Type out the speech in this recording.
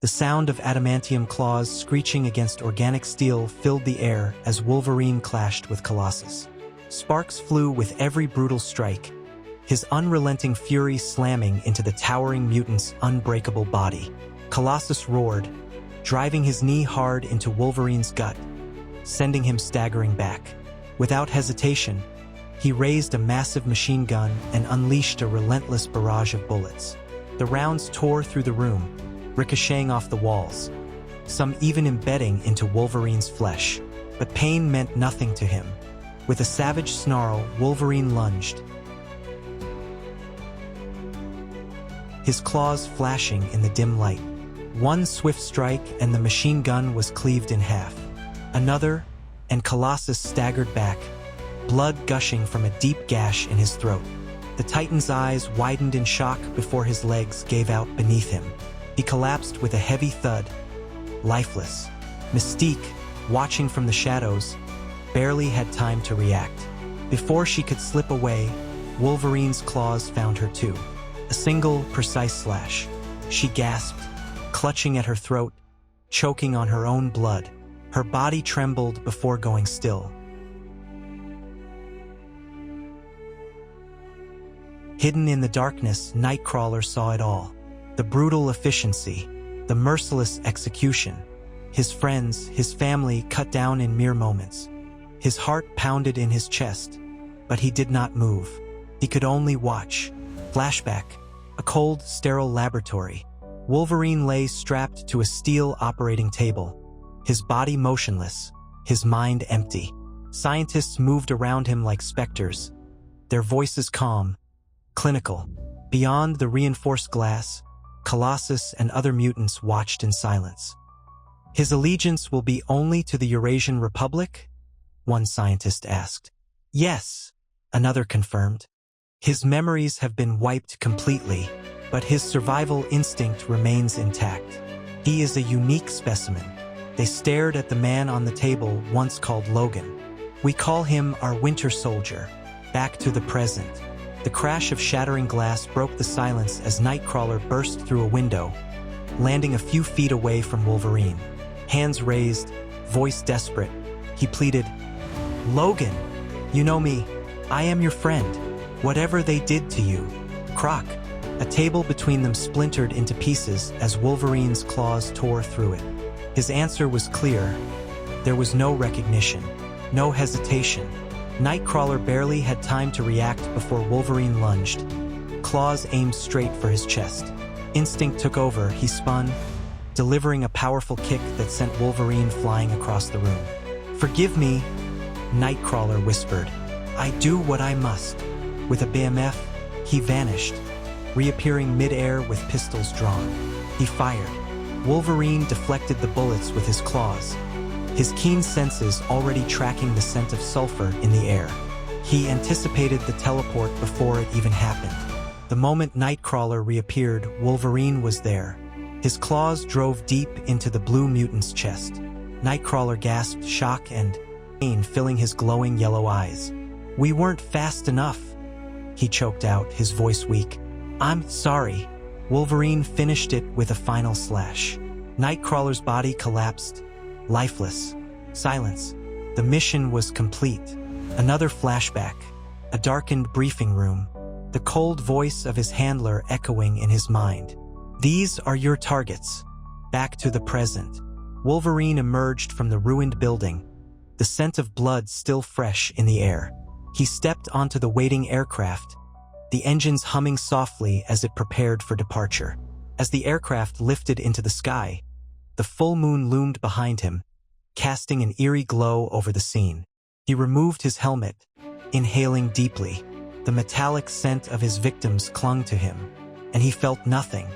The sound of adamantium claws screeching against organic steel filled the air as Wolverine clashed with Colossus. Sparks flew with every brutal strike, his unrelenting fury slamming into the towering mutant's unbreakable body. Colossus roared, driving his knee hard into Wolverine's gut, sending him staggering back. Without hesitation, he raised a massive machine gun and unleashed a relentless barrage of bullets. The rounds tore through the room, ricocheting off the walls, some even embedding into Wolverine's flesh. But pain meant nothing to him. With a savage snarl, Wolverine lunged, his claws flashing in the dim light. One swift strike and the machine gun was cleaved in half. Another, and Colossus staggered back, blood gushing from a deep gash in his throat. The Titan's eyes widened in shock before his legs gave out beneath him. He collapsed with a heavy thud, lifeless. Mystique, watching from the shadows, barely had time to react. Before she could slip away, Wolverine's claws found her too. A single, precise slash. She gasped, clutching at her throat, choking on her own blood. Her body trembled before going still. Hidden in the darkness, Nightcrawler saw it all. The brutal efficiency, the merciless execution. His friends, his family cut down in mere moments. His heart pounded in his chest, but he did not move. He could only watch. Flashback, a cold, sterile laboratory. Wolverine lay strapped to a steel operating table, his body motionless, his mind empty. Scientists moved around him like specters, their voices calm, clinical. Beyond the reinforced glass, Colossus and other mutants watched in silence. His allegiance will be only to the Eurasian Republic? One scientist asked. Yes, another confirmed. His memories have been wiped completely, but his survival instinct remains intact. He is a unique specimen. They stared at the man on the table once called Logan. We call him our winter soldier. Back to the present. The crash of shattering glass broke the silence as Nightcrawler burst through a window, landing a few feet away from Wolverine. Hands raised, voice desperate, he pleaded, "Logan, you know me. I am your friend. Whatever they did to you." Croc. A table between them splintered into pieces as Wolverine's claws tore through it. His answer was clear. There was no recognition, no hesitation. Nightcrawler barely had time to react before Wolverine lunged, claws aimed straight for his chest. Instinct took over, he spun, delivering a powerful kick that sent Wolverine flying across the room. "Forgive me," Nightcrawler whispered. "I do what I must." With a BMF, he vanished, reappearing mid-air with pistols drawn. He fired. Wolverine deflected the bullets with his claws, his keen senses already tracking the scent of sulfur in the air. He anticipated the teleport before it even happened. The moment Nightcrawler reappeared, Wolverine was there. His claws drove deep into the blue mutant's chest. Nightcrawler gasped, shock and pain filling his glowing yellow eyes. "We weren't fast enough," he choked out, his voice weak. "I'm sorry." Wolverine finished it with a final slash. Nightcrawler's body collapsed, lifeless. Silence. The mission was complete. Another flashback. A darkened briefing room. The cold voice of his handler echoing in his mind. "These are your targets." Back to the present. Wolverine emerged from the ruined building, the scent of blood still fresh in the air. He stepped onto the waiting aircraft, the engines humming softly as it prepared for departure. As the aircraft lifted into the sky, the full moon loomed behind him, casting an eerie glow over the scene. He removed his helmet, inhaling deeply. The metallic scent of his victims clung to him, and he felt nothing,